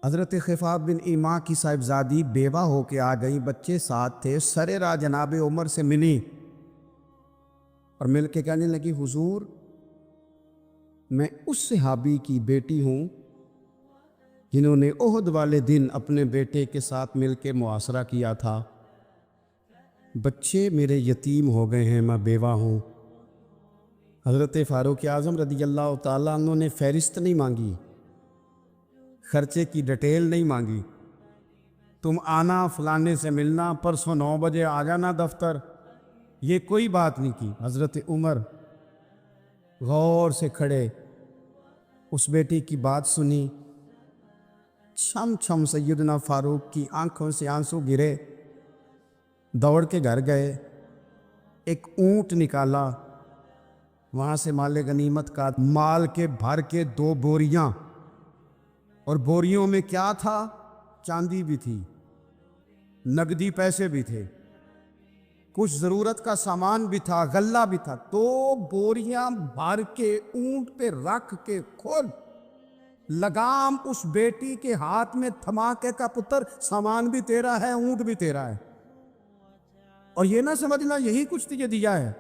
حضرت خفاف بن ایما کی صاحبزادی بیوہ ہو کے آ گئی، بچے ساتھ تھے، سرے راہ جناب عمر سے ملی اور مل کے کہنے لگی حضور میں اس صحابی کی بیٹی ہوں جنہوں نے احد والے دن اپنے بیٹے کے ساتھ مل کے معاشرہ کیا تھا، بچے میرے یتیم ہو گئے ہیں، میں بیوہ ہوں۔ حضرت فاروق اعظم رضی اللہ تعالیٰ عنہ نے فہرست نہیں مانگی، خرچے کی ڈیٹیل نہیں مانگی، تم آنا فلانے سے ملنا، پرسوں 9 بجے آ جانا دفتر، یہ کوئی بات نہیں کی۔ حضرت عمر غور سے کھڑے، اس بیٹی کی بات سنی، چھم چھم سیدنا فاروق کی آنکھوں سے آنسو گرے، دوڑ کے گھر گئے، ایک اونٹ نکالا، وہاں سے مال غنیمت کا مال کے بھر کے 2 بوریاں، اور بوریوں میں کیا تھا؟ چاندی بھی تھی، نقدی پیسے بھی تھے، کچھ ضرورت کا سامان بھی تھا، غلہ بھی تھا، 2 بوریاں بھر کے اونٹ پہ رکھ کے کھول، لگام اس بیٹی کے ہاتھ میں تھما کے کا پتر سامان بھی تیرا ہے، اونٹ بھی تیرا ہے، اور یہ نہ سمجھنا یہی کچھ تجھے دیا ہے،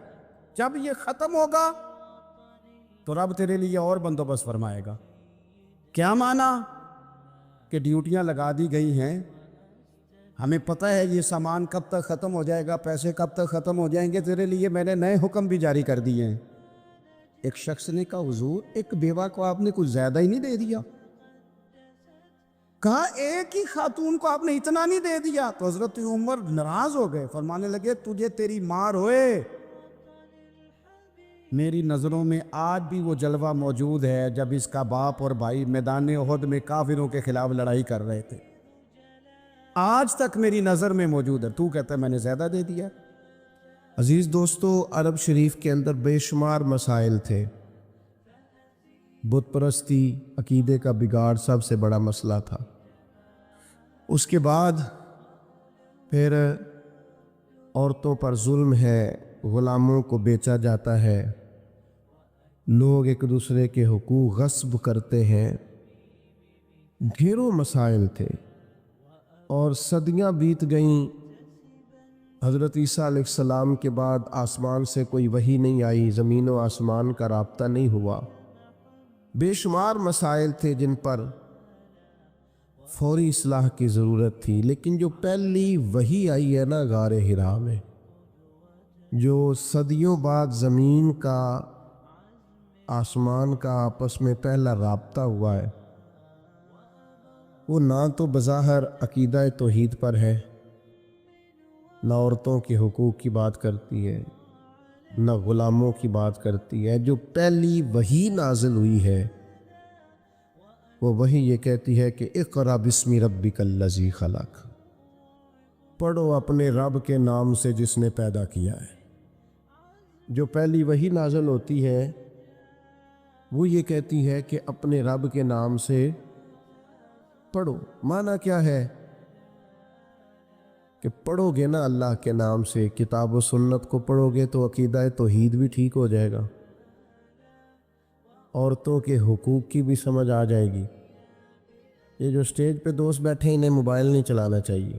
جب یہ ختم ہوگا تو رب تیرے لیے اور بندوبست فرمائے گا۔ کیا مانا؟ کہ ڈیوٹیاں لگا دی گئی ہیں، ہمیں پتہ ہے یہ سامان کب تک ختم ہو جائے گا، پیسے کب تک ختم ہو جائیں گے، تیرے لیے میں نے نئے حکم بھی جاری کر دیے ہیں۔ ایک شخص نے کہا حضور ایک بیوہ کو آپ نے کچھ زیادہ ہی نہیں دے دیا؟ کہا ایک ہی خاتون کو آپ نے اتنا نہیں دے دیا؟ تو حضرت عمر ناراض ہو گئے، فرمانے لگے تجھے تیری مار ہوئے، میری نظروں میں آج بھی وہ جلوہ موجود ہے جب اس کا باپ اور بھائی میدان احد میں کافروں کے خلاف لڑائی کر رہے تھے، آج تک میری نظر میں موجود ہے، تو کہتا ہے میں نے زیادہ دے دیا۔ عزیز دوستو، عرب شریف کے اندر بے شمار مسائل تھے، بت پرستی، عقیدے کا بگاڑ سب سے بڑا مسئلہ تھا۔ اس کے بعد پھر عورتوں پر ظلم ہے، غلاموں کو بیچا جاتا ہے، لوگ ایک دوسرے کے حقوق غصب کرتے ہیں، ڈھیروں مسائل تھے، اور صدیاں بیت گئیں۔ حضرت عیسیٰ علیہ السلام کے بعد آسمان سے کوئی وحی نہیں آئی، زمین و آسمان کا رابطہ نہیں ہوا، بے شمار مسائل تھے جن پر فوری اصلاح کی ضرورت تھی۔ لیکن جو پہلی وحی آئی ہے نا غار حرا میں، جو صدیوں بعد زمین کا آسمان کا آپس میں پہلا رابطہ ہوا ہے، وہ نہ تو بظاہر عقیدہ توحید پر ہے، نہ عورتوں کے حقوق کی بات کرتی ہے، نہ غلاموں کی بات کرتی ہے۔ جو پہلی وحی نازل ہوئی ہے وہ وحی یہ کہتی ہے کہ اقرأ بسم ربک الذی خلق، پڑھو اپنے رب کے نام سے جس نے پیدا کیا ہے۔ جو پہلی وحی نازل ہوتی ہے وہ یہ کہتی ہے کہ اپنے رب کے نام سے پڑھو۔ معنی کیا ہے؟ کہ پڑھو گے نا اللہ کے نام سے، کتاب و سنت کو پڑھو گے تو عقیدہ توحید بھی ٹھیک ہو جائے گا، عورتوں کے حقوق کی بھی سمجھ آ جائے گی۔ یہ جو سٹیج پہ دوست بیٹھے ہیں انہیں موبائل نہیں چلانا چاہیے،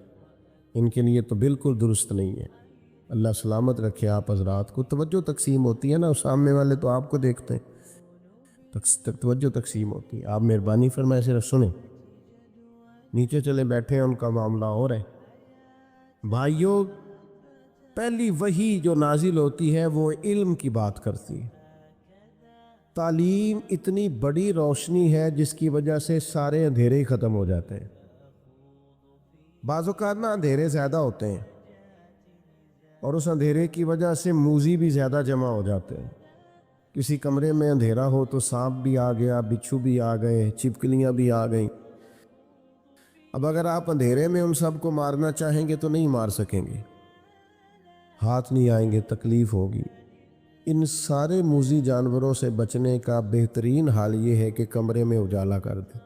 ان کے لیے تو بالکل درست نہیں ہے۔ اللہ سلامت رکھے آپ حضرات کو۔ توجہ تقسیم ہوتی ہے نا، سامنے والے تو آپ کو دیکھتے ہیں، توجہ تقسیم ہوتی ہے، آپ مہربانی فرمائے صرف سنیں، نیچے چلے بیٹھے ہیں ان کا معاملہ ہو رہا ہے۔ بھائیوں، پہلی وحی جو نازل ہوتی ہے وہ علم کی بات کرتی ہے۔ تعلیم اتنی بڑی روشنی ہے جس کی وجہ سے سارے اندھیرے ہی ختم ہو جاتے ہیں۔ بعض اوقات نا اندھیرے زیادہ ہوتے ہیں اور اس اندھیرے کی وجہ سے موذی بھی زیادہ جمع ہو جاتے ہیں۔ کسی کمرے میں اندھیرا ہو تو سانپ بھی آ گیا، بچھو بھی آ گئے، چھپکلیاں بھی آ گئیں۔ اب اگر آپ اندھیرے میں ان سب کو مارنا چاہیں گے تو نہیں مار سکیں گے، ہاتھ نہیں آئیں گے، تکلیف ہوگی۔ ان سارے موذی جانوروں سے بچنے کا بہترین حال یہ ہے کہ کمرے میں اجالا کر دیں۔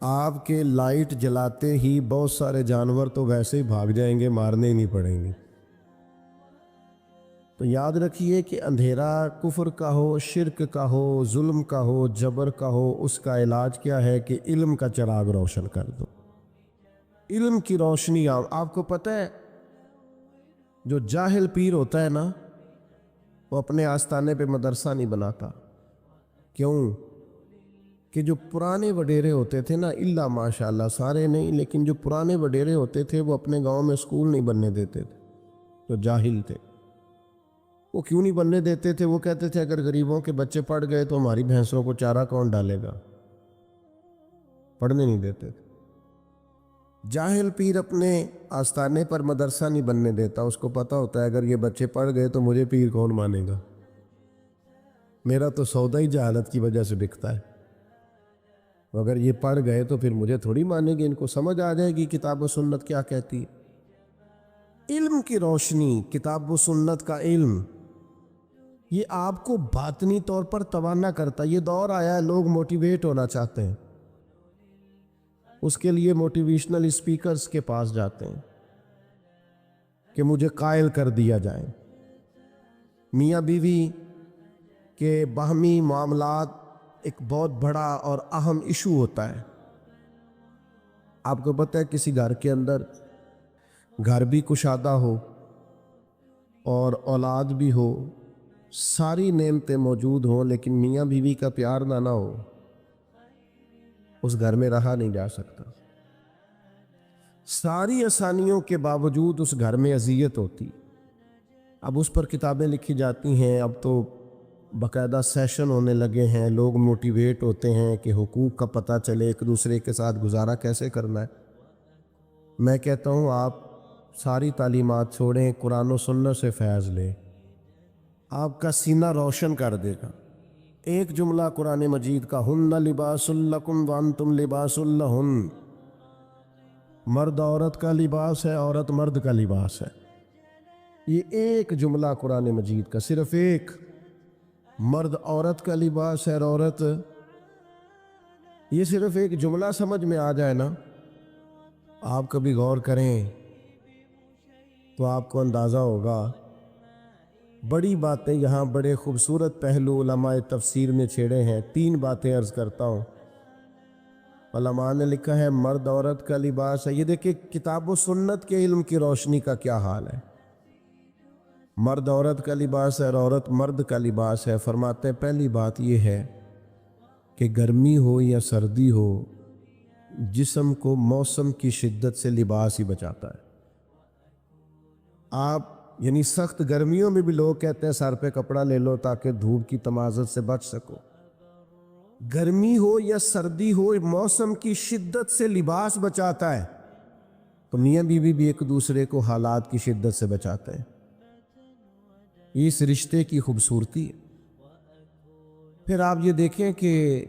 آپ کے لائٹ جلاتے ہی بہت سارے جانور تو ویسے ہی بھاگ جائیں گے، مارنے ہی نہیں پڑیں گے۔ تو یاد رکھیے کہ اندھیرا کفر کا ہو، شرک کا ہو، ظلم کا ہو، جبر کا ہو، اس کا علاج کیا ہے کہ علم کا چراغ روشن کر دو۔ علم کی روشنی آپ کو پتہ ہے جو جاہل پیر ہوتا ہے نا، وہ اپنے آستانے پہ مدرسہ نہیں بناتا۔ کیوں؟ کہ جو پرانے وڈیرے ہوتے تھے نا، اللہ ماشاءاللہ سارے نہیں، لیکن جو پرانے وڈیرے ہوتے تھے وہ اپنے گاؤں میں اسکول نہیں بننے دیتے تھے۔ جو جاہل تھے وہ کیوں نہیں بننے دیتے تھے؟ وہ کہتے تھے اگر غریبوں کے بچے پڑھ گئے تو ہماری بھینسوں کو چارہ کون ڈالے گا، پڑھنے نہیں دیتے تھے۔ جاہل پیر اپنے آستانے پر مدرسہ نہیں بننے دیتا، اس کو پتہ ہوتا ہے اگر یہ بچے پڑھ گئے تو مجھے پیر کون مانے گا، میرا تو سودا ہی جہالت کی وجہ سے بکتا ہے، اگر یہ پڑھ گئے تو پھر مجھے تھوڑی مانے گے، ان کو سمجھ آ جائے گی کتاب و سنت کیا کہتی ہے۔ علم کی روشنی، کتاب و سنت کا علم، یہ آپ کو باطنی طور پر توانا کرتا ہے۔ یہ دور آیا ہے لوگ موٹیویٹ ہونا چاہتے ہیں، اس کے لیے موٹیویشنل اسپیکرز کے پاس جاتے ہیں کہ مجھے قائل کر دیا جائے۔ میاں بیوی کے باہمی معاملات ایک بہت بڑا اور اہم ایشو ہوتا ہے۔ آپ کو پتہ ہے کسی گھر کے اندر گھر بھی کشادہ ہو اور اولاد بھی ہو، ساری نعمتیں موجود ہوں، لیکن میاں بیوی کا پیار نہ ہو، اس گھر میں رہا نہیں جا سکتا۔ ساری آسانیوں کے باوجود اس گھر میں اذیت ہوتی۔ اب اس پر کتابیں لکھی جاتی ہیں، اب تو باقاعدہ سیشن ہونے لگے ہیں، لوگ موٹیویٹ ہوتے ہیں کہ حقوق کا پتہ چلے، ایک دوسرے کے ساتھ گزارا کیسے کرنا ہے۔ میں کہتا ہوں آپ ساری تعلیمات چھوڑیں، قرآن و سنت سے فیض لیں، آپ کا سینہ روشن کر دے گا۔ ایک جملہ قرآن مجید کا، ہن لباس لکم وانتم لباس لہن، مرد عورت کا لباس ہے، عورت مرد کا لباس ہے۔ یہ ایک جملہ قرآن مجید کا، صرف ایک، مرد عورت کا لباس ہے اور عورت، یہ صرف ایک جملہ سمجھ میں آ جائے نا، آپ کبھی غور کریں تو آپ کو اندازہ ہوگا۔ بڑی باتیں یہاں بڑے خوبصورت پہلو علماء تفسیر نے چھیڑے ہیں۔ 3 باتیں عرض کرتا ہوں۔ علماء نے لکھا ہے مرد عورت کا لباس ہے۔ یہ دیکھیں کتاب و سنت کے علم کی روشنی کا کیا حال ہے۔ مرد عورت کا لباس ہے اور عورت مرد کا لباس ہے۔ فرماتے ہیں پہلی بات یہ ہے کہ گرمی ہو یا سردی ہو، جسم کو موسم کی شدت سے لباس ہی بچاتا ہے۔ آپ یعنی سخت گرمیوں میں بھی لوگ کہتے ہیں سر پہ کپڑا لے لو تاکہ دھوپ کی تمازت سے بچ سکو۔ گرمی ہو یا سردی ہو، موسم کی شدت سے لباس بچاتا ہے۔ تو میاں بیوی بھی ایک دوسرے کو حالات کی شدت سے بچاتے ہیں۔ اس رشتے کی خوبصورتی ہے۔ پھر آپ یہ دیکھیں کہ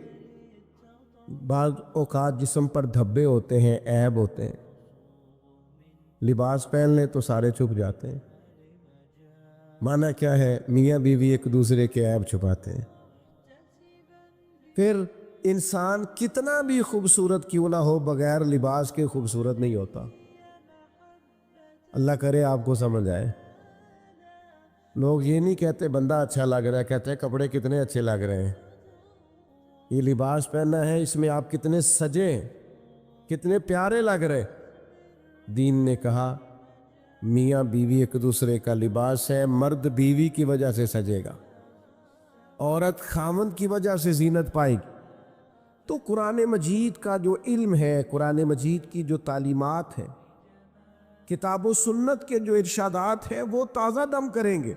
بعض اوقات جسم پر دھبے ہوتے ہیں، عیب ہوتے ہیں، لباس پہن لیں تو سارے چھپ جاتے ہیں۔ معنی کیا ہے؟ میاں بیوی ایک دوسرے کے عیب چھپاتے ہیں۔ پھر انسان کتنا بھی خوبصورت کیوں نہ ہو، بغیر لباس کے خوبصورت نہیں ہوتا۔ اللہ کرے آپ کو سمجھ آئے۔ لوگ یہ نہیں کہتے بندہ اچھا لگ رہا ہے، کہتے ہیں کپڑے کتنے اچھے لگ رہے ہیں، یہ لباس پہنا ہے اس میں آپ کتنے سجے، کتنے پیارے لگ رہے۔ دین نے کہا میاں بیوی ایک دوسرے کا لباس ہے، مرد بیوی کی وجہ سے سجے گا، عورت خامند کی وجہ سے زینت پائے گی۔ تو قرآن مجید کا جو علم ہے، قرآن مجید کی جو تعلیمات ہیں، کتاب و سنت کے جو ارشادات ہیں، وہ تازہ دم کریں گے۔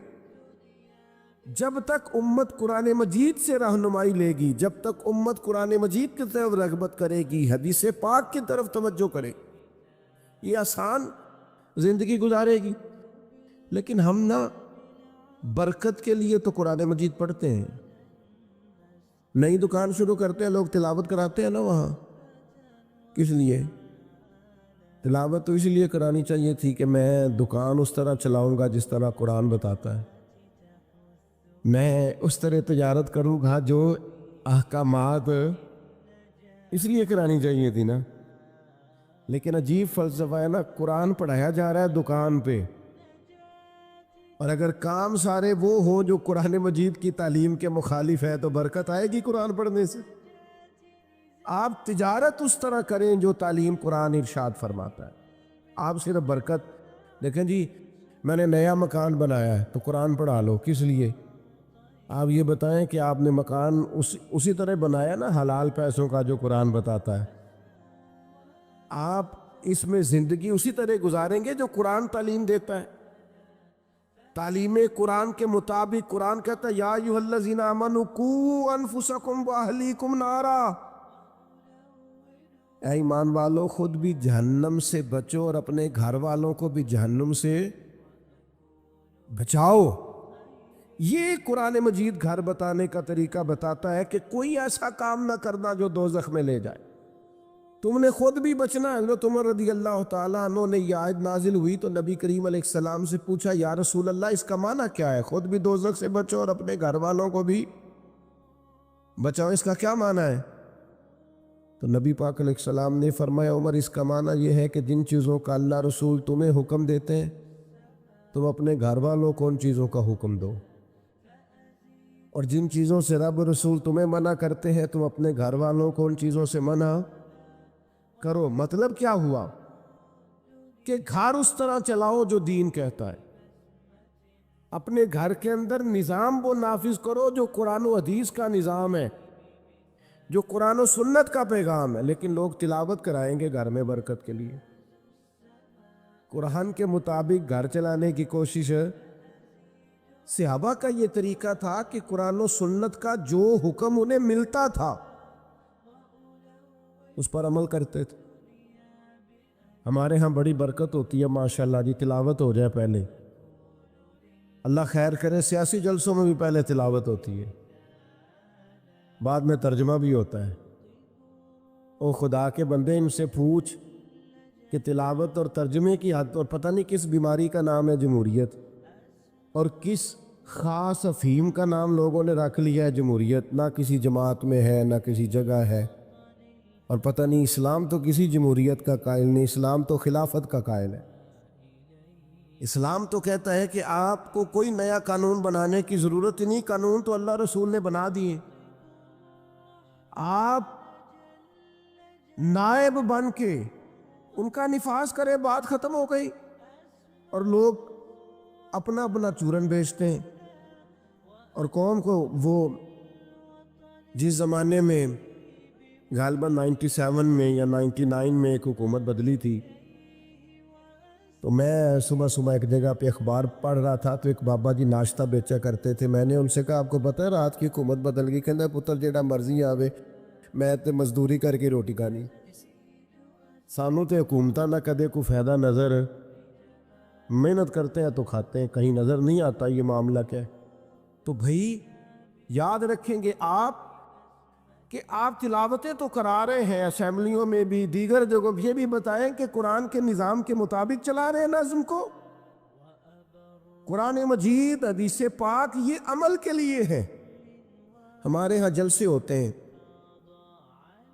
جب تک امت قرآن مجید سے رہنمائی لے گی، جب تک امت قرآن مجید کی طرف رغبت کرے گی، حدیث پاک کی طرف توجہ کرے، یہ آسان زندگی گزارے گی۔ لیکن ہم نا برکت کے لیے تو قرآن مجید پڑھتے ہیں، نئی دکان شروع کرتے ہیں لوگ تلاوت کراتے ہیں نا وہاں، کس لیے؟ تلاوت تو اس لیے کرانی چاہیے تھی کہ میں دکان اس طرح چلاؤں گا جس طرح قرآن بتاتا ہے، میں اس طرح تجارت کروں گا جو احکامات، اس لیے کرانی چاہیے تھی نا۔ لیکن عجیب فلسفہ ہے نا، قرآن پڑھایا جا رہا ہے دکان پہ، اور اگر کام سارے وہ ہوں جو قرآن مجید کی تعلیم کے مخالف ہے تو برکت آئے گی قرآن پڑھنے سے؟ آپ تجارت اس طرح کریں جو تعلیم قرآن ارشاد فرماتا ہے، آپ صرف برکت دیکھیں جی میں نے نیا مکان بنایا ہے تو قرآن پڑھا لو، کس لیے؟ آپ یہ بتائیں کہ آپ نے مکان اسی طرح بنایا نا حلال پیسوں کا جو قرآن بتاتا ہے؟ آپ اس میں زندگی اسی طرح گزاریں گے جو قرآن تعلیم دیتا ہے؟ تعلیم قرآن کے مطابق قرآن کہتا ہے یا ایھا الذین آمنوا قوا انفسکم واہلیکم نارا، اے ایمان والو خود بھی جہنم سے بچو اور اپنے گھر والوں کو بھی جہنم سے بچاؤ۔ یہ قرآن مجید گھر بتانے کا طریقہ بتاتا ہے کہ کوئی ایسا کام نہ کرنا جو دوزخ میں لے جائے، تم نے خود بھی بچنا ہے۔ حضرت عمر رضی اللہ تعالیٰ عنہ نے یہ آیت نازل ہوئی تو نبی کریم علیہ السلام سے پوچھا یا رسول اللہ اس کا معنی کیا ہے؟ خود بھی دوزخ سے بچو اور اپنے گھر والوں کو بھی بچاؤ، اس کا کیا معنی ہے؟ تو نبی پاک علیہ السلام نے فرمایا عمر اس کا معنی یہ ہے کہ جن چیزوں کا اللہ رسول تمہیں حکم دیتے ہیں تم اپنے گھر والوں کو ان چیزوں کا حکم دو، اور جن چیزوں سے رب رسول تمہیں منع کرتے ہیں تم اپنے گھر والوں کو ان چیزوں سے منع کرو۔ مطلب کیا ہوا کہ گھر اس طرح چلاؤ جو دین کہتا ہے، اپنے گھر کے اندر نظام وہ نافذ کرو جو قرآن و حدیث کا نظام ہے، جو قرآن و سنت کا پیغام ہے، لیکن لوگ تلاوت کرائیں گے گھر میں برکت کے لیے۔ قرآن کے مطابق گھر چلانے کی کوشش ہے۔ صحابہ کا یہ طریقہ تھا کہ قرآن و سنت کا جو حکم انہیں ملتا تھا اس پر عمل کرتے تھے۔ ہمارے ہاں بڑی برکت ہوتی ہے ماشاءاللہ جی، تلاوت ہو جائے پہلے، اللہ خیر کرے، سیاسی جلسوں میں بھی پہلے تلاوت ہوتی ہے، بعد میں ترجمہ بھی ہوتا ہے۔ او خدا کے بندے ان سے پوچھ کہ تلاوت اور ترجمے کی حد، اور پتہ نہیں کس بیماری کا نام ہے جمہوریت، اور کس خاص افہیم کا نام لوگوں نے رکھ لیا ہے جمہوریت، نہ کسی جماعت میں ہے نہ کسی جگہ ہے، اور پتہ نہیں اسلام تو کسی جمہوریت کا قائل نہیں، اسلام تو خلافت کا قائل ہے۔ اسلام تو کہتا ہے کہ آپ کو کوئی نیا قانون بنانے کی ضرورت ہی نہیں، قانون تو اللہ رسول نے بنا دیے، آپ نائب بن کے ان کا نفاذ کریں، بات ختم ہو گئی۔ اور لوگ اپنا اپنا چورن بیچتے ہیں، اور قوم کو وہ جس زمانے میں غالباً 97 میں یا 99 میں ایک حکومت بدلی تھی، تو میں صبح صبح ایک جگہ پہ اخبار پڑھ رہا تھا تو ایک بابا جی ناشتہ بیچا کرتے تھے، میں نے ان سے کہا آپ کو پتہ ہے رات کی حکومت بدل گئی؟ کہنا پتر جیڑا مرضی آوے میں تے مزدوری کر کے روٹی کھانی، سانوں تے حکومتاں نہ کدے کو فائدہ نظر، محنت کرتے ہیں تو کھاتے ہیں، کہیں نظر نہیں آتا یہ معاملہ کیا ہے۔ تو بھائی یاد رکھیں گے آپ کہ آپ تلاوتیں تو کرا رہے ہیں اسمبلیوں میں بھی، دیگر جگہوں یہ بھی بتائیں کہ قرآن کے نظام کے مطابق چلا رہے ہیں نظم کو۔ قرآن مجید حدیث پاک یہ عمل کے لیے ہے۔ ہمارے ہاں جلسے ہوتے ہیں،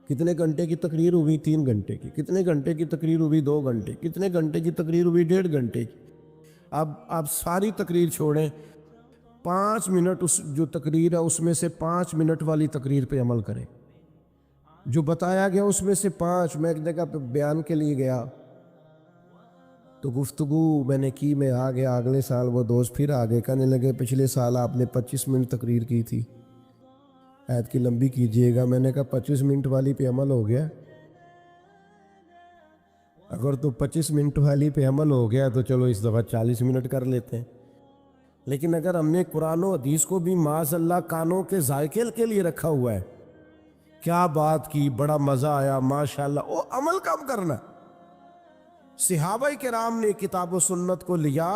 کتنے گھنٹے کی تقریر ہوئی؟ 3 گھنٹے کی۔ کتنے گھنٹے کی تقریر ہوئی؟ 2 گھنٹے۔ کتنے گھنٹے کی تقریر ہوئی؟ 1.5 گھنٹے کی۔ اب آپ ساری تقریر چھوڑیں، 5 منٹ اس جو تقریر ہے اس میں سے 5 منٹ والی تقریر پہ عمل کریں، جو بتایا گیا اس میں سے 5۔ میں ایک جگہ پہ بیان کے لیے گیا تو گفتگو میں نے کی، میں آ گیا، اگلے سال وہ دوست پھر آگے کہنے لگے پچھلے سال آپ نے 25 منٹ تقریر کی تھی، عید کی لمبی کیجئے گا۔ میں نے کہا 25 منٹ والی پہ عمل ہو گیا؟ اگر تو 25 منٹ والی پہ عمل ہو گیا تو چلو اس دفعہ 40 منٹ کر لیتے ہیں۔ لیکن اگر ہم نے قرآن و حدیث کو بھی معاذ اللہ کانوں کے ذائقے کے لیے رکھا ہوا ہے، کیا بات کی، بڑا مزہ آیا ماشاءاللہ، وہ عمل کب کرنا؟ صحابہ کرام نے کتاب و سنت کو لیا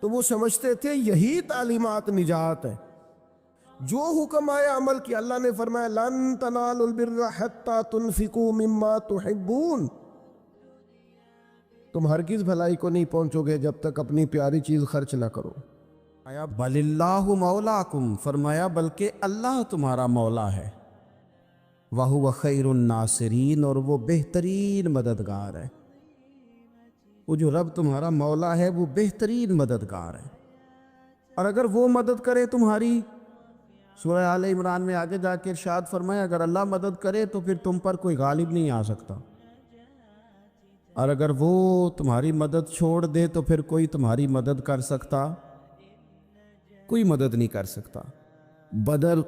تو وہ سمجھتے تھے یہی تعلیمات نجات ہے، جو حکم آیا عمل کیا۔ اللہ نے فرمایا لن تنالوا البر حتی تنفقوا مما تحبون، تم ہرگز بھلائی کو نہیں پہنچو گے جب تک اپنی پیاری چیز خرچ نہ کرو۔ آیا بل اللہ مولاکم، فرمایا بلکہ اللہ تمہارا مولا ہے، وَهُوَ خَيْرُ النَّاصِرِينَ، اور وہ بہترین مددگار ہے۔ وہ جو رب تمہارا مولا ہے وہ بہترین مددگار ہے۔ اور اگر وہ مدد کرے تمہاری، سورہ آل عمران میں آگے جا کے ارشاد فرمایا اگر اللہ مدد کرے تو پھر تم پر کوئی غالب نہیں آ سکتا، اور اگر وہ تمہاری مدد چھوڑ دے تو پھر کوئی تمہاری مدد کر سکتا؟ کوئی مدد نہیں کر سکتا۔ بدر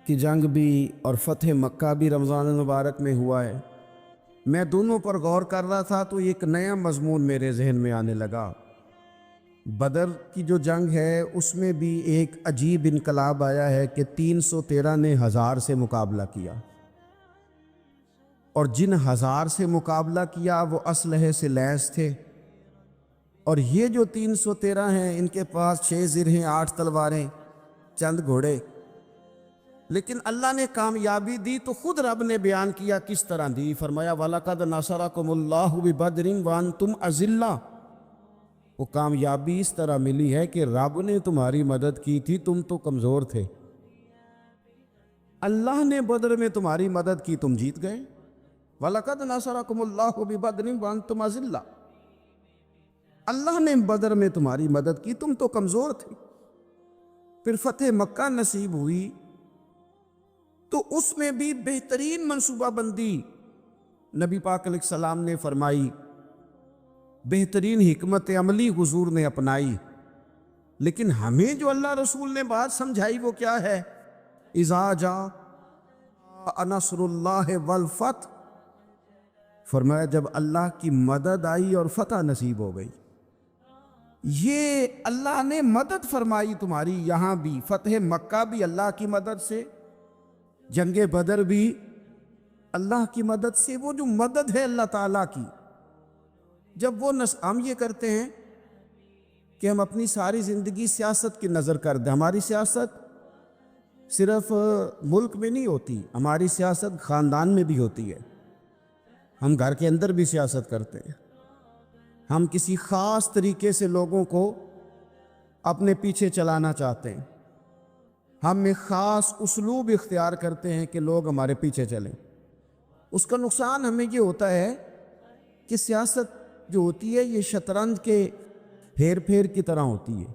کی جنگ بھی اور فتح مکہ بھی رمضان المبارک میں ہوا ہے۔ میں دونوں پر غور کر رہا تھا تو ایک نیا مضمون میرے ذہن میں آنے لگا۔ بدر کی جو جنگ ہے اس میں بھی ایک عجیب انقلاب آیا ہے کہ 313 نے 1000 سے مقابلہ کیا، اور جن 1000 سے مقابلہ کیا وہ اسلحے سے لیس تھے، اور یہ جو 313 ہیں ان کے پاس 6 زرہیں، 8 تلواریں، چند گھوڑے، لیکن اللہ نے کامیابی دی تو خود رب نے بیان کیا کس طرح دی، فرمایا وَلَقَدْ نَصَرَكُمُ اللَّهُ بِبَدْرٍ وَأَنْتُمْ أَذِلَّةٌ۔ وہ کامیابی اس طرح ملی ہے کہ رب نے تمہاری مدد کی تھی، تم تو کمزور تھے، اللہ نے بدر میں تمہاری مدد کی، تم جیت گئے۔ وَلَقَدْ نَصَرَكُمُ اللَّهُ بِبَدْرٍ وَأَنْتُمْ أَذِلَّةٌ، اللہ نے بدر میں تمہاری مدد کی، تم تو کمزور تھے۔ پھر فتح مکہ نصیب ہوئی تو اس میں بھی بہترین منصوبہ بندی نبی پاک علیہ السلام نے فرمائی، بہترین حکمت عملی حضور نے اپنائی، لیکن ہمیں جو اللہ رسول نے بات سمجھائی وہ کیا ہے؟ اذا جاء نصر اللہ والفتح، فرمایا جب اللہ کی مدد آئی اور فتح نصیب ہو گئی۔ یہ اللہ نے مدد فرمائی تمہاری، یہاں بھی فتح مکہ بھی اللہ کی مدد سے، جنگ بدر بھی اللہ کی مدد سے۔ وہ جو مدد ہے اللہ تعالیٰ کی، جب وہ ہم یہ کرتے ہیں کہ ہم اپنی ساری زندگی سیاست کی نظر کر دیں، ہماری سیاست صرف ملک میں نہیں ہوتی، ہماری سیاست خاندان میں بھی ہوتی ہے، ہم گھر کے اندر بھی سیاست کرتے ہیں، ہم کسی خاص طریقے سے لوگوں کو اپنے پیچھے چلانا چاہتے ہیں، ہم ایک خاص اسلوب اختیار کرتے ہیں کہ لوگ ہمارے پیچھے چلیں۔ اس کا نقصان ہمیں یہ ہوتا ہے کہ سیاست جو ہوتی ہے یہ شطرنج کے ہیر پھیر کی طرح ہوتی ہے،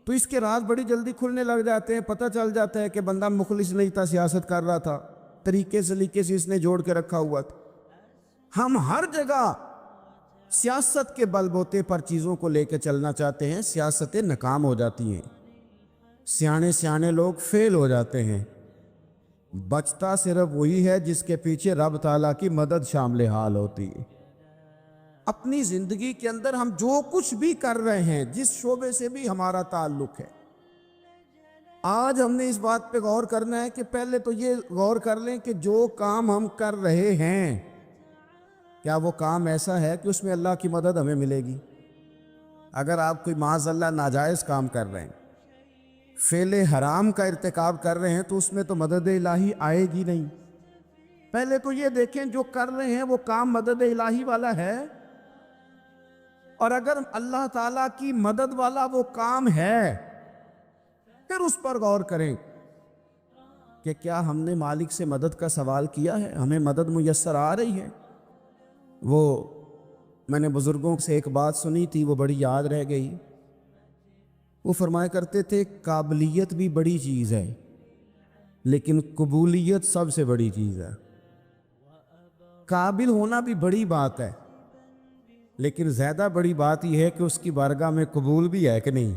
تو اس کے راز بڑی جلدی کھلنے لگ جاتے ہیں، پتہ چل جاتا ہے کہ بندہ مخلص نہیں تھا، سیاست کر رہا تھا، طریقے سلیقے سے اس نے جوڑ کے رکھا ہوا تھا۔ ہم ہر جگہ سیاست کے بل بوتے پر چیزوں کو لے کے چلنا چاہتے ہیں، سیاستیں ناکام ہو جاتی ہیں، سیانے لوگ فیل ہو جاتے ہیں، بچتا صرف وہی ہے جس کے پیچھے رب تعالیٰ کی مدد شامل حال ہوتی ہے۔ اپنی زندگی کے اندر ہم جو کچھ بھی کر رہے ہیں، جس شعبے سے بھی ہمارا تعلق ہے، آج ہم نے اس بات پہ غور کرنا ہے کہ پہلے تو یہ غور کر لیں کہ جو کام ہم کر رہے ہیں کیا وہ کام ایسا ہے کہ اس میں اللہ کی مدد ہمیں ملے گی؟ اگر آپ کوئی معاذ اللہ ناجائز کام کر رہے ہیں، فعل حرام کا ارتکاب کر رہے ہیں، تو اس میں تو مدد الہی آئے گی نہیں۔ پہلے تو یہ دیکھیں جو کر رہے ہیں وہ کام مدد الہی والا ہے، اور اگر اللہ تعالیٰ کی مدد والا وہ کام ہے پھر اس پر غور کریں کہ کیا ہم نے مالک سے مدد کا سوال کیا ہے، ہمیں مدد میسر آ رہی ہے۔ وہ میں نے بزرگوں سے ایک بات سنی تھی، وہ بڑی یاد رہ گئی۔ وہ فرمایا کرتے تھے قابلیت بھی بڑی چیز ہے لیکن قبولیت سب سے بڑی چیز ہے۔ قابل ہونا بھی بڑی بات ہے لیکن زیادہ بڑی بات یہ ہے کہ اس کی بارگاہ میں قبول بھی ہے کہ نہیں۔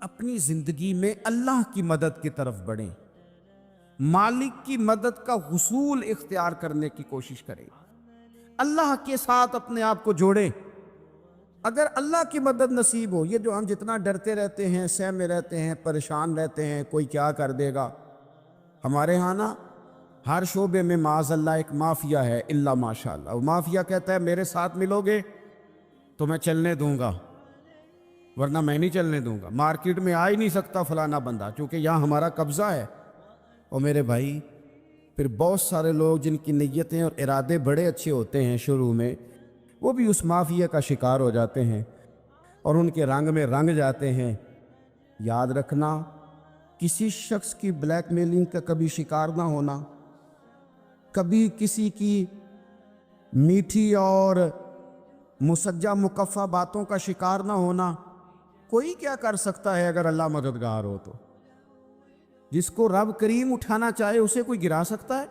اپنی زندگی میں اللہ کی مدد کی طرف بڑھیں، مالک کی مدد کا حصول اختیار کرنے کی کوشش کریں، اللہ کے ساتھ اپنے آپ کو جوڑیں۔ اگر اللہ کی مدد نصیب ہو، یہ جو ہم جتنا ڈرتے رہتے ہیں، سہمے رہتے ہیں، پریشان رہتے ہیں کوئی کیا کر دے گا، ہمارے ہاں نا ہر شعبے میں معاذ اللہ ایک مافیا ہے، الا ماشاء اللہ۔ وہ مافیا کہتا ہے میرے ساتھ ملو گے تو میں چلنے دوں گا ورنہ میں نہیں چلنے دوں گا، مارکیٹ میں آ ہی نہیں سکتا فلانا بندہ چونکہ یہاں ہمارا قبضہ ہے۔ اور میرے بھائی پھر بہت سارے لوگ جن کی نیتیں اور ارادے بڑے اچھے ہوتے ہیں شروع میں، وہ بھی اس مافیا کا شکار ہو جاتے ہیں اور ان کے رنگ میں رنگ جاتے ہیں۔ یاد رکھنا، کسی شخص کی بلیک میلنگ کا کبھی شکار نہ ہونا، کبھی کسی کی میٹھی اور مسجع مکفہ باتوں کا شکار نہ ہونا، کوئی کیا کر سکتا ہے اگر اللہ مددگار ہو تو؟ جس کو رب کریم اٹھانا چاہے اسے کوئی گرا سکتا ہے؟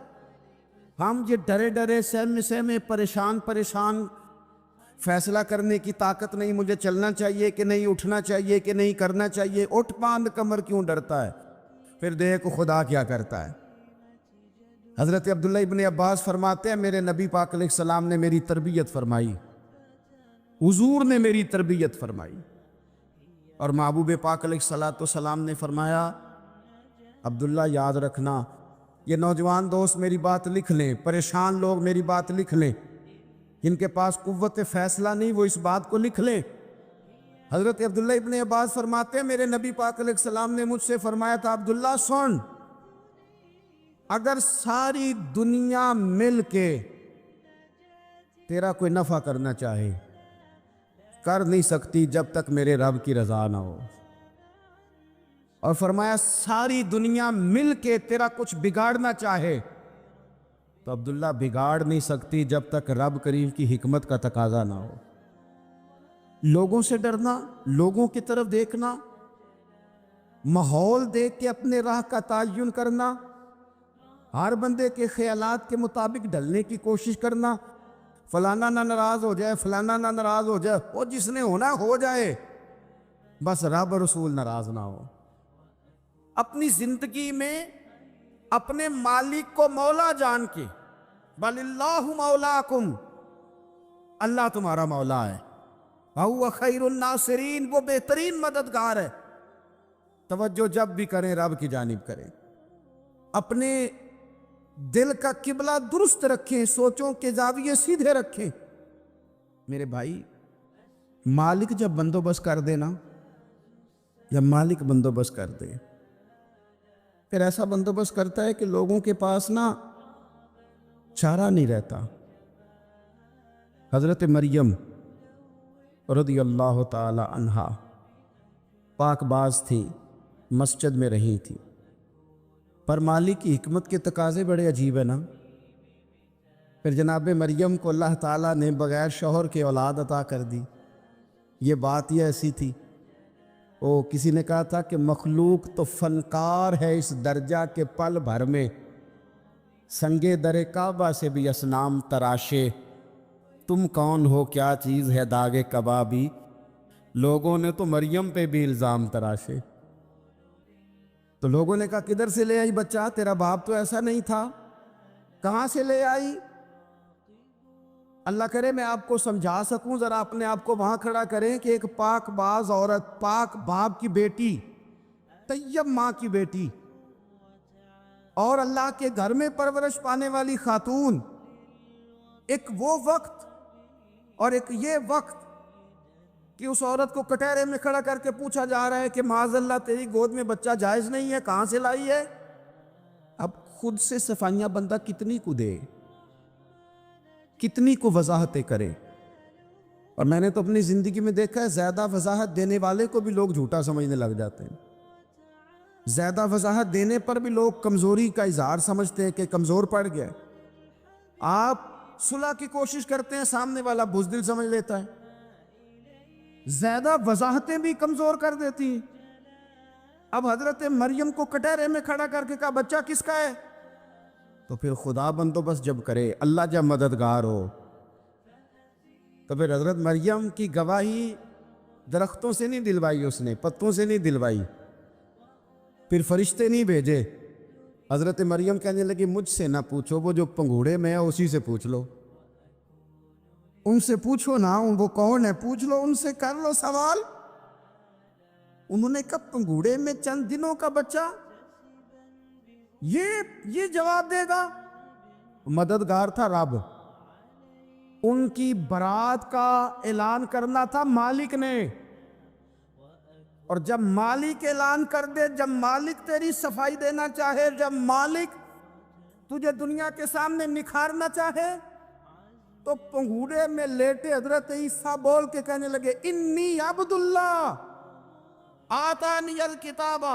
ہم یہ ڈرے ڈرے سہمے سہمے پریشان پریشان فیصلہ کرنے کی طاقت نہیں، مجھے چلنا چاہیے کہ نہیں، اٹھنا چاہیے کہ نہیں، کرنا چاہیے، اٹھ باندھ کمر کیوں ڈرتا ہے؟ پھر دیکھ خدا کیا کرتا ہے۔ حضرت عبداللہ ابن عباس فرماتے ہیں میرے نبی پاک علیہ السلام نے میری تربیت فرمائی، حضور نے میری تربیت فرمائی، اور محبوب پاک علیہ السلام نے فرمایا عبداللہ یاد رکھنا، یہ نوجوان دوست میری بات لکھ لیں، پریشان لوگ میری بات لکھ لیں، جن کے پاس قوت فیصلہ نہیں وہ اس بات کو لکھ لیں۔ حضرت عبداللہ ابن عباس فرماتے ہیں میرے نبی پاک علیہ السلام نے مجھ سے فرمایا تھا عبداللہ سن، اگر ساری دنیا مل کے تیرا کوئی نفع کرنا چاہے کر نہیں سکتی جب تک میرے رب کی رضا نہ ہو، اور فرمایا ساری دنیا مل کے تیرا کچھ بگاڑنا چاہے تو عبداللہ بگاڑ نہیں سکتی جب تک رب کریم کی حکمت کا تقاضا نہ ہو۔ لوگوں سے ڈرنا، لوگوں کی طرف دیکھنا، ماحول دیکھ کے اپنے راہ کا تعین کرنا، ہر بندے کے خیالات کے مطابق ڈھلنے کی کوشش کرنا، فلانا نہ ناراض ہو جائے، فلانا نہ ناراض ہو جائے، وہ جس نے ہونا ہو جائے، بس رب رسول ناراض نہ ہو۔ اپنی زندگی میں اپنے مالک کو مولا جان کے، بل اللہ مولاکم، اللہ تمہارا مولا ہے، وَهُوَ خَيْرُ النَّاصِرِينَ، وہ بہترین مددگار ہے۔ توجہ جب بھی کریں رب کی جانب کریں، اپنے دل کا قبلہ درست رکھیں، سوچوں کے زاویے سیدھے رکھیں۔ میرے بھائی، مالک جب بندوبست کر دے نا، جب مالک بندوبست کر دے، پھر ایسا بندوبست کرتا ہے کہ لوگوں کے پاس نا چارہ نہیں رہتا۔ حضرت مریم رضی اللہ تعالی عنہا پاک باز تھی، مسجد میں رہی تھی، پر مالک کی حکمت کے تقاضے بڑے عجیب ہیں نا۔ پھر جناب مریم کو اللہ تعالیٰ نے بغیر شوہر کے اولاد عطا کر دی۔ یہ بات ہی ایسی تھی، کسی نے کہا تھا کہ مخلوق تو فنکار ہے اس درجہ کے پل بھر میں سنگے در کعبہ سے بھی اصنام تراشے، تم کون ہو کیا چیز ہے داغ کبابی، لوگوں نے تو مریم پہ بھی الزام تراشے۔ تو لوگوں نے کہا کدھر سے لے آئی بچہ، تیرا باپ تو ایسا نہیں تھا، کہاں سے لے آئی؟ اللہ کرے میں آپ کو سمجھا سکوں، ذرا اپنے آپ کو وہاں کھڑا کریں کہ ایک پاک باز عورت، پاک باپ کی بیٹی، طیب ماں کی بیٹی، اور اللہ کے گھر میں پرورش پانے والی خاتون، ایک وہ وقت اور ایک یہ وقت کہ اس عورت کو کٹہرے میں کھڑا کر کے پوچھا جا رہا ہے کہ معاذ اللہ تیری گود میں بچہ جائز نہیں ہے، کہاں سے لائی ہے؟ اب خود سے صفائیاں بندہ کتنی کو دے، کتنی کو وضاحتیں کرے۔ اور میں نے تو اپنی زندگی میں دیکھا ہے زیادہ وضاحت دینے والے کو بھی لوگ جھوٹا سمجھنے لگ جاتے ہیں، زیادہ وضاحت دینے پر بھی لوگ کمزوری کا اظہار سمجھتے ہیں کہ کمزور پڑ گیا۔ آپ صلح کی کوشش کرتے ہیں، سامنے والا بزدل سمجھ لیتا ہے، زیادہ وضاحتیں بھی کمزور کر دیتی ہیں۔ اب حضرت مریم کو کٹہرے میں کھڑا کر کے کہا بچہ کس کا ہے؟ تو پھر خدا بندوبست جب کرے، اللہ جب مددگار ہو، تو پھر حضرت مریم کی گواہی درختوں سے نہیں دلوائی، اس نے پتوں سے نہیں دلوائی، پھر فرشتے نہیں بھیجے۔ حضرت مریم کہنے لگی مجھ سے نہ پوچھو، وہ جو پنگوڑے میں ہے اسی سے پوچھ لو، ان سے پوچھو نا، وہ کون ہے پوچھ لو، ان سے کر لو سوال۔ انہوں نے کہا پنگوڑے میں چند دنوں کا بچہ یہ جواب دے گا؟ مددگار تھا رب، ان کی برات کا اعلان کرنا تھا مالک نے، اور جب مالک اعلان کر دے، جب مالک تیری صفائی دینا چاہے، جب مالک تجھے دنیا کے سامنے نکھارنا چاہے، تو پنگوڑے میں لیٹے حضرت عیسیٰ بول کے کہنے لگے انی عبداللہ آتانی الکتاب،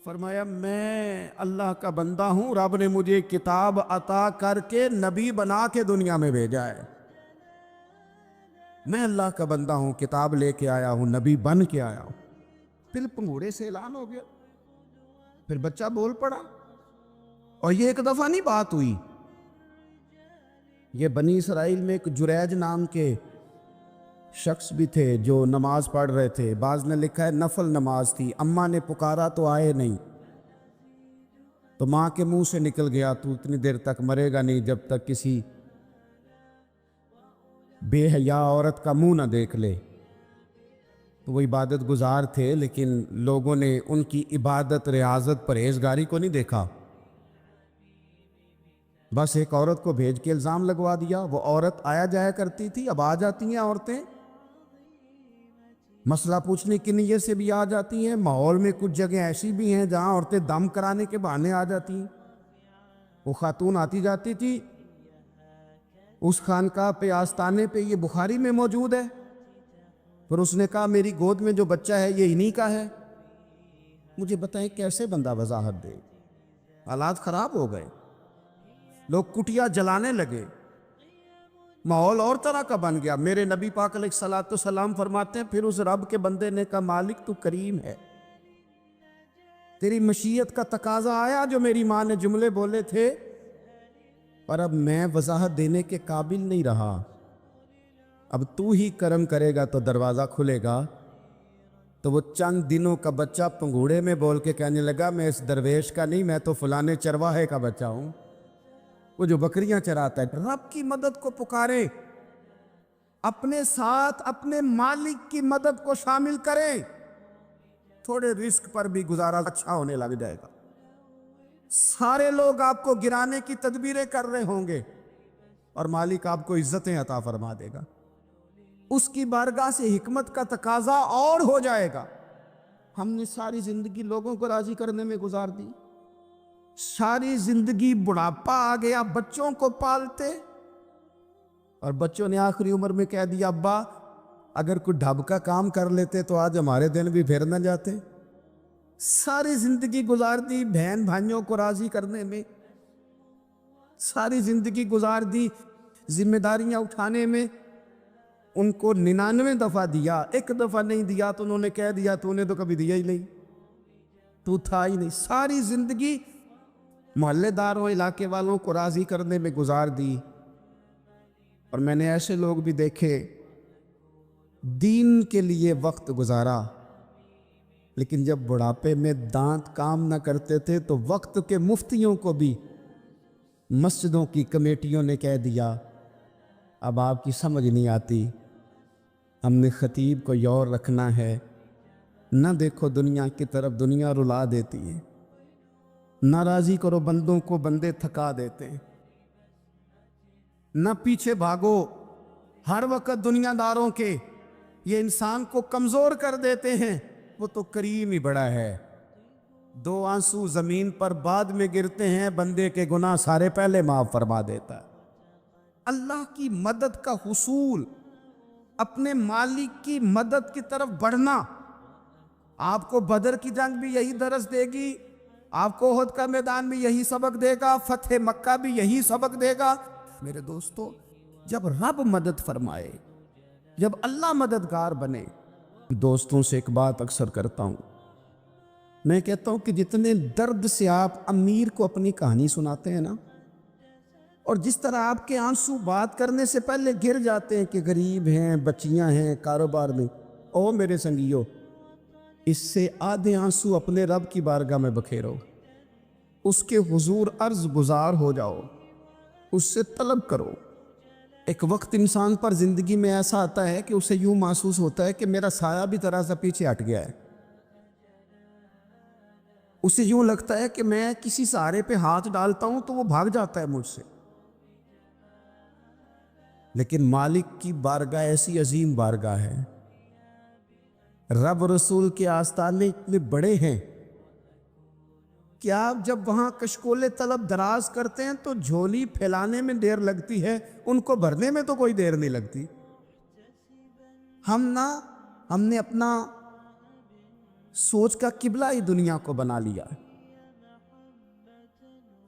فرمایا میں اللہ کا بندہ ہوں، رب نے مجھے کتاب عطا کر کے نبی بنا کے دنیا میں بھیجا ہے، میں اللہ کا بندہ ہوں، کتاب لے کے آیا ہوں، نبی بن کے آیا ہوں۔ پھر پنگوڑے سے اعلان ہو گیا، پھر بچہ بول پڑا۔ اور یہ ایک دفعہ نہیں بات ہوئی، یہ بنی اسرائیل میں ایک جریج نام کے شخص بھی تھے جو نماز پڑھ رہے تھے، بعض نے لکھا ہے نفل نماز تھی، اماں نے پکارا تو آئے نہیں، تو ماں کے منہ سے نکل گیا تو اتنی دیر تک مرے گا نہیں جب تک کسی بے حیا عورت کا منہ نہ دیکھ لے۔ تو وہ عبادت گزار تھے، لیکن لوگوں نے ان کی عبادت، ریاضت، پرہیزگاری کو نہیں دیکھا، بس ایک عورت کو بھیج کے الزام لگوا دیا۔ وہ عورت آیا جایا کرتی تھی، اب آ جاتی ہیں عورتیں، مسئلہ پوچھنے کی نیت سے بھی آ جاتی ہیں۔ ماحول میں کچھ جگہ ایسی بھی ہیں جہاں عورتیں دم کرانے کے بہانے آ جاتی ہیں۔ وہ خاتون آتی جاتی تھی، اس خانقاہ پہ، آستانے پہ، یہ بخاری میں موجود ہے، پھر اس نے کہا میری گود میں جو بچہ ہے یہ انہی کا ہے۔ مجھے بتائیں کیسے بندہ وضاحت دے؟ حالات خراب ہو گئے، لوگ کٹیا جلانے لگے، ماحول اور طرح کا بن گیا۔ میرے نبی پاک علیہ الصلوۃ والسلام فرماتے ہیں پھر اس رب کے بندے نے کہا مالک تو کریم ہے، تیری مشیت کا تقاضا آیا جو میری ماں نے جملے بولے تھے، پر اب میں وضاحت دینے کے قابل نہیں رہا، اب تو ہی کرم کرے گا تو دروازہ کھلے گا۔ تو وہ چند دنوں کا بچہ پنگوڑے میں بول کے کہنے لگا میں اس درویش کا نہیں، میں تو فلانے چرواہے کا بچہ ہوں، وہ جو بکریاں چراتا ہے۔ رب کی مدد کو پکارے، اپنے ساتھ اپنے مالک کی مدد کو شامل کریں، تھوڑے رزق پر بھی گزارا اچھا ہونے لگ جائے گا۔ سارے لوگ آپ کو گرانے کی تدبیریں کر رہے ہوں گے اور مالک آپ کو عزتیں عطا فرما دے گا، اس کی بارگاہ سے حکمت کا تقاضا اور ہو جائے گا۔ ہم نے ساری زندگی لوگوں کو راضی کرنے میں گزار دی، ساری زندگی بڑھاپا آ گیا بچوں کو پالتے، اور بچوں نے آخری عمر میں کہہ دیا ابا اگر کوئی ڈھب کا کام کر لیتے تو آج ہمارے دن بھی پھر نہ جاتے۔ ساری زندگی گزار دی بہن بھائیوں کو راضی کرنے میں، ساری زندگی گزار دی ذمہ داریاں اٹھانے میں، ان کو 99 دفعہ دیا، ایک دفعہ نہیں دیا تو انہوں نے کہہ دیا تو نے تو کبھی دیا ہی نہیں، تو تھا ہی نہیں۔ ساری زندگی محلے داروں، علاقے والوں کو راضی کرنے میں گزار دی۔ اور میں نے ایسے لوگ بھی دیکھے دین کے لیے وقت گزارا، لیکن جب بڑھاپے میں دانت کام نہ کرتے تھے تو وقت کے مفتیوں کو بھی مسجدوں کی کمیٹیوں نے کہہ دیا اب آپ کی سمجھ نہیں آتی، ہم نے خطیب کو یور رکھنا ہے، نہ دیکھو دنیا کی طرف، دنیا رلا دیتی ہے، ناراضی کرو بندوں کو، بندے تھکا دیتے ہیں، نہ پیچھے بھاگو ہر وقت دنیا داروں کے، یہ انسان کو کمزور کر دیتے ہیں، وہ تو کریم ہی بڑا ہے، 2 آنسو زمین پر بعد میں گرتے ہیں، بندے کے گناہ سارے پہلے معاف فرما دیتا ہے۔ اللہ کی مدد کا حصول، اپنے مالک کی مدد کی طرف بڑھنا، آپ کو بدر کی جنگ بھی یہی درس دے گی، آپ کو احد کا میدان بھی یہی سبق دے گا، فتح مکہ بھی یہی سبق دے گا۔ میرے دوستو، جب رب مدد فرمائے، جب اللہ مددگار بنے، دوستوں سے ایک بات اکثر کرتا ہوں، میں کہتا ہوں کہ جتنے درد سے آپ امیر کو اپنی کہانی سناتے ہیں نا، اور جس طرح آپ کے آنسو بات کرنے سے پہلے گر جاتے ہیں کہ غریب ہیں، بچیاں ہیں، کاروبار میں، او میرے سنگیو، اس سے آدھے آنسو اپنے رب کی بارگاہ میں بکھیرو، اس کے حضور عرض گزار ہو جاؤ، اس سے طلب کرو۔ ایک وقت انسان پر زندگی میں ایسا آتا ہے کہ اسے یوں محسوس ہوتا ہے کہ میرا سایہ بھی ذرا سا پیچھے ہٹ گیا ہے، اسے یوں لگتا ہے کہ میں کسی سہارے پہ ہاتھ ڈالتا ہوں تو وہ بھاگ جاتا ہے مجھ سے، لیکن مالک کی بارگاہ ایسی عظیم بارگاہ ہے، رب رسول کے آستانے اتنے بڑے ہیں کہ آپ جب وہاں کشکول طلب دراز کرتے ہیں تو جھولی پھیلانے میں دیر لگتی ہے، ان کو بھرنے میں تو کوئی دیر نہیں لگتی۔ ہم نے اپنا سوچ کا قبلہ ہی دنیا کو بنا لیا۔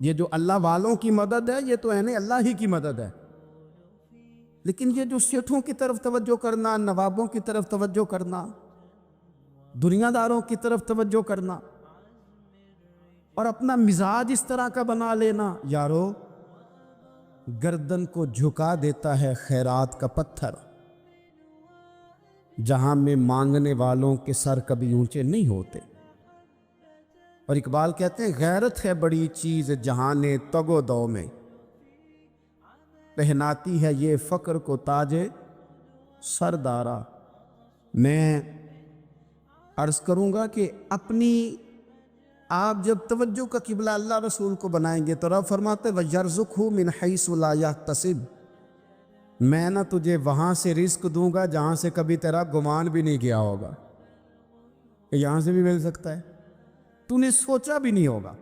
یہ جو اللہ والوں کی مدد ہے یہ تو اللہ ہی کی مدد ہے، لیکن یہ جو سیٹھوں کی طرف توجہ کرنا، نوابوں کی طرف توجہ کرنا، دنیا داروں کی طرف توجہ کرنا اور اپنا مزاج اس طرح کا بنا لینا، یارو گردن کو جھکا دیتا ہے خیرات کا پتھر، جہاں میں مانگنے والوں کے سر کبھی اونچے نہیں ہوتے۔ اور اقبال کہتے ہیں غیرت ہے بڑی چیز جہان تگ و دو میں، پہناتی ہے یہ فقر کو تاج سردارا۔ میں عرض کروں گا کہ اپنی آپ جب توجہ کا قبلہ اللہ رسول کو بنائیں گے تو رب فرماتے وَيَرْزُقْهُ مِنْ حَيْثُ لَا يَحْتَسِبُ، میں نہ تجھے وہاں سے رزق دوں گا جہاں سے کبھی تیرا گمان بھی نہیں کیا ہوگا کہ یہاں سے بھی مل سکتا ہے، تو نے سوچا بھی نہیں ہوگا۔